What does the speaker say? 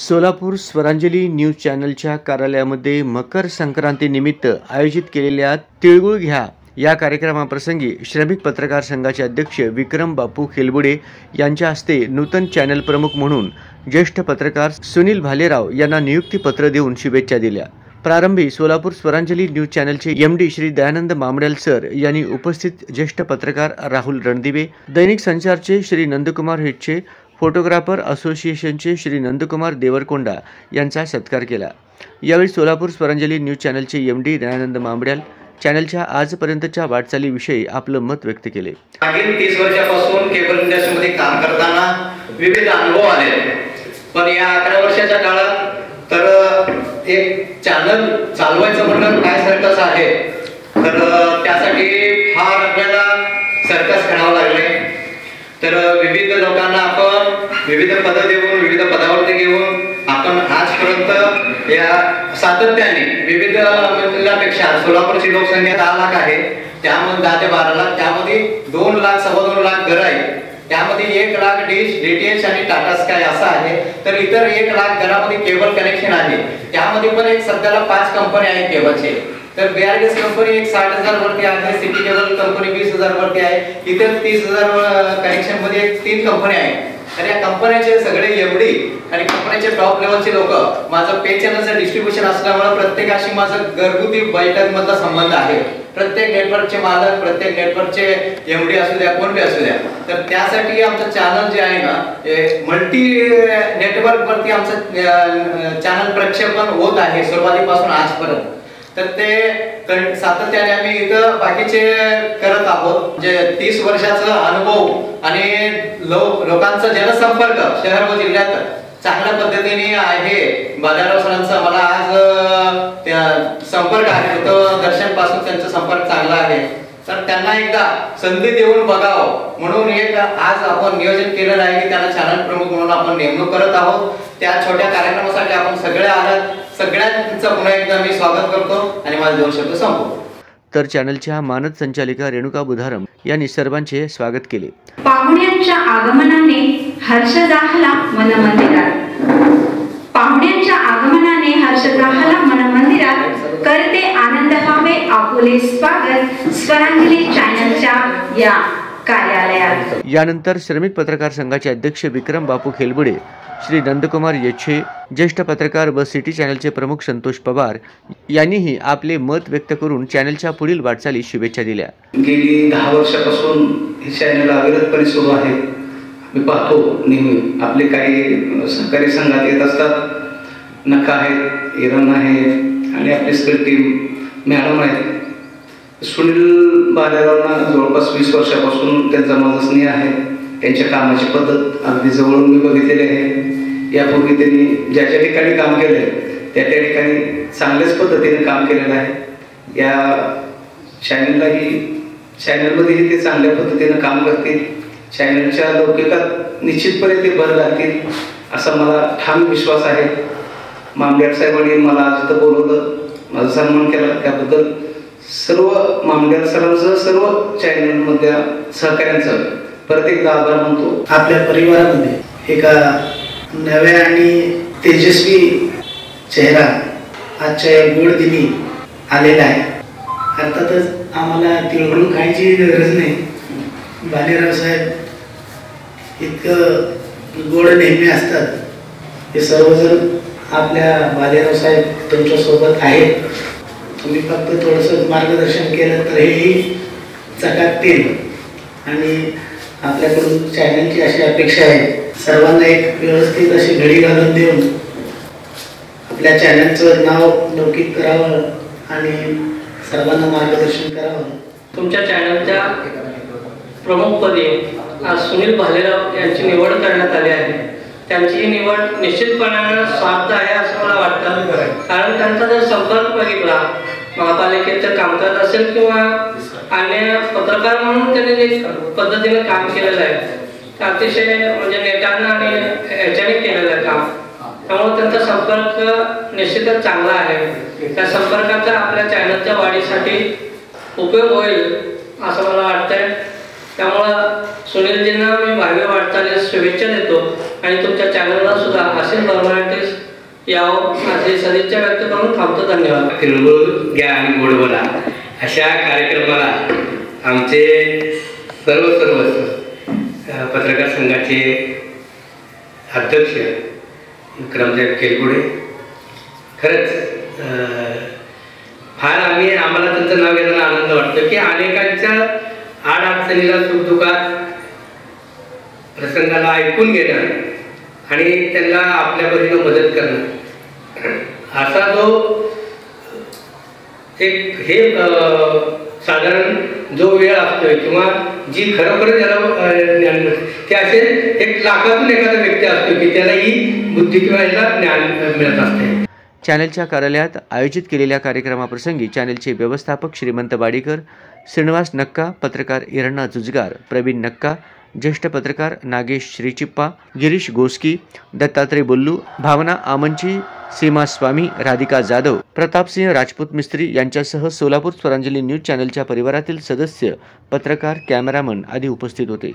Solapur Swaranjali news चॅनलच्या कार्यालयामध्ये मकर संक्रांतीनिमित्त आयोजित केलेल्या तिळगुळ घ्या या कार्यक्रमाप्रसंगी श्रमिक पत्रकार संघाचे अध्यक्ष विक्रम बापू खेलबुडे यांच्या हस्ते नूतन चॅनल प्रमुख म्हणून ज्येष्ठ पत्रकार सुनील भालेराव यांना नियुक्तीपत्र देऊन शुभेच्छा दिल्या। प्रारंभी सोलापूर स्वरांजली न्यूज चॅनलचे एमडी श्री दयानंद मामड्याल सर यांनी उपस्थित ज्येष्ठ पत्रकार राहुल रणदिवे, दैनिक संचारचे श्री नंदकुमार हिटचे, फोटोग्राफर असोसिएशनचे श्री नंदकुमार देवरकोंडा यांचा सत्कार केला। यावेळी सोलापूर स्वरांजली न्यूज चॅनलचे एमडी दयानंद मामड्याल चॅनलच्या आजपर्यंतच्या वाटचालीविषयी आपलं मत व्यक्त केले। मागील 30 वर्षापासून केबल इंडस्ट्रीमध्ये काम करताना विविध अनुभव आले, पण या 11 वर्षाच्या काळात तर एक चॅनल चालवायचं म्हणणं काय सर्कस आहे, तर त्यासाठी फार आपल्याला सर्कस करावं लागले। तर विविध लोकांना आपण विविध पद देऊन विविध पदावरती घेऊन आपण आजपर्यंत या सातत्याने विविध जिल्ह्यापेक्षा सोलापूरची लोकसंख्या 10 लाख आहे, त्यामध्ये 10 ते 12 लाख, त्यामध्ये 2 लाख 2.25 लाख घर आहे, त्यामध्ये 1 लाख डिश डीटीएच आणि टाटा स्काय असं आहे, तर इतर 1 लाख घरामध्ये केबल कनेक्शन आहे। त्यामध्ये पण एक सध्याला 5 कंपन्या आहेत केबलचे, तर बीआरडीएस कंपनी एक 60,000 वरती आहे, सिटी केबल कंपनी 20,000 वरती आहे, इतर 30,000 कनेक्शन मध्ये 3 कंपन्या आहेत। तर या कंपन्याचे सगळे एमडी आणि कंपन्याचे टॉप लेवलचे लोक माझं पे चॅनलचं डिस्ट्रीब्युशन असल्यामुळे प्रत्येकाशी माझं घरगुती बैठक मधला संबंध आहे। प्रत्येक नेटवर्कचे मालक, प्रत्येक नेटवर्कचे एमडी असू द्या, कोण बी असू द्या, तर त्यासाठी आमचं चॅनल जे आहे ना मल्टी नेटवर्क वरती आमचं चॅनल प्रक्षेपण होत आहे सुरुवातीपासून आजपर्यंत। तर ते सातत्याने आम्ही इथं बाकीचे करत आहोत। जे 30 वर्षाचा अनुभव आणि लोकांचा जनसंपर्क शहर व जिल्ह्यात चांगल्या पद्धतीने आहे। बाजाराव सरांचा मला आज त्या संपर्क आहे, तो दर्शन पासून त्यांचा संपर्क चांगला आहे, तर त्यांना एकदा संधी देऊन बघावं म्हणून एक आज आपण नियोजन केलेलं आहे की त्यांना चॅनल प्रमुख म्हणून आपण नेमणूक करत आहोत। त्या छोट्या कार्यक्रमासाठी आपण सगळे आलात, सगळ्यांचं पुन्हा एकदा मी स्वागत करतो आणि माझे 2 शब्द संपवतो। तर चॅनलच्या मानद संचालिका रेणुका बुधारम यांनी सर्वांचे स्वागत केले। पाहुण्यांच्या आगमनाने हर्ष जाहला मन मंदिरात, पाहुण्यांच्या आगमनाने हर्ष जाहला मन मंदिरात, करते आनंद व्हावे आपुले स्वागत स्वरांजली चॅनलच्या या कार्यालयात। यानंतर श्रमिक पत्रकार संघाचे अध्यक्ष विक्रम बापू खेलबुडे, श्री नंदकुमार येच्छे, ज्येष्ठ पत्रकार व सिटी चॅनलचे प्रमुख संतोष पवार यांनीही आपले मत व्यक्त करून चॅनलच्या पुढील वाटचालीस शुभेच्छा दिल्या। गेली 10 वर्षापासून हे चॅनल अविरतपणे सुरू आहे। मी पाहतो नेहमी आपले काही सहकारी संघात येत असतात, नका आहेत, इरण आहे आणि आपली सगळी टीम मॅडम आहेत। सुनील भालेरावांना जवळपास 20 वर्षापासून त्यांचा माझा स्नेह आहे, त्यांच्या कामाची पद्धत अगदी जवळून मी बघितलेली आहे। यापूर्वी त्यांनी ज्या ज्या ठिकाणी काम केले त्या त्या ठिकाणी चांगल्याच पद्धतीने काम केलेलं आहे। या चॅनलमध्येही ते चांगल्या पद्धतीने काम करतील, चॅनलच्या लौकिकात निश्चितपणे ते भर घालतील असा मला ठाम विश्वास आहे। मामड्याल साहेबांनी मला आज इथं बोलवलं, माझा सन्मान केला, त्याबद्दल सर्व मामड्याल सरांचं, सर्व चॅनलमधल्या सहकाऱ्यांचं परत एकदा आभार मानतो। आपल्या परिवारामध्ये एका नव्या आणि तेजस्वी चेहरा आजच्या या गोड दिनी आलेला आहे। अर्थातच आम्हाला तिळगुळ खायची गरज नाही, भालेराव साहेब इतकं गोड नेहमी असतात, हे सर्वजण आपल्या भालेराव साहेब तुमच्या सोबत आहेत, तुम्ही फक्त थोडंसं मार्गदर्शन केलं तर हेही चकाकतील। आणि आपल्याकडून चॅनलची अशी अपेक्षा आहे सर्वांना एक व्यवस्थित अशी घडी घालून देऊन आपल्या चॅनलचं नाव लौकिक करावं आणि सर्वांना मार्गदर्शन करावं। तुमच्या चॅनलच्या प्रमुखपदी आज सुनील भालेराव यांची निवड करण्यात आली आहे। त्यांची ही निवड निश्चितपणे स्वार्थ आहे असं मला वाटतं, कारण त्यांचा जर संपर्क बघितला महापालिकेचं कामकाज असेल किंवा अन्य पत्रकार म्हणून त्यांनी जे पद्धतीने काम केलेलं आहे ते अतिशय म्हणजे नेटानं आणि ह्याच्याने केलेलं आहे काम, त्यामुळे त्यांचा संपर्क निश्चितच चांगला आहे। त्या संपर्काचा आपल्या चॅनलच्या वाढीसाठी उपयोग होईल असं मला वाटतंय। त्यामुळं सुनीलजींना मी भावी वाटचालीस शुभेच्छा देतो आणि तुमच्या चॅनलला सुद्धा असे परमनंटेस यावं असे सदिच्छा व्यक्त करून थांबतो. धन्यवाद. तिळगुळ घ्या आणि गोड बोला अशा कार्यक्रमाला आमचे सर्व पत्रकार संघाचे अध्यक्ष विक्रमसाहेब खेलगुडे, खरंच फार आम्हाला त्यांचं नाव घेताना आनंद वाटतो की अनेकांच्या अडचणीला सुखदुःखात प्रसंगाला ऐकून घेणं आणि त्यांना आपल्या परीने मदत करणं असा जो एक हे साधारण जो वेळ असतोय किंवा जी खरोखर ज्याला ज्ञान ते असे 1 लाखातून एखादा व्यक्ती असतो की त्याला ही बुद्धी किंवा याला ज्ञान मिळत असते. चॅनलच्या कार्यालयात आयोजित केलेल्या कार्यक्रमाप्रसंगी चॅनलचे व्यवस्थापक श्रीमंत बाडीकर, श्रीनिवास नक्का, पत्रकार इरणा जुजगार, प्रवीण नक्का, ज्येष्ठ पत्रकार नागेश श्रीचिप्पा, गिरीश गोस्की, दत्तात्रय बोल्लू, भावना आमंची, सीमा स्वामी, राधिका जाधव, प्रतापसिंह राजपूत मिस्त्री यांच्यासह सोलापूर स्वरांजली न्यूज चॅनलच्या परिवारातील सदस्य, पत्रकार, कॅमेरामन आदी उपस्थित होते.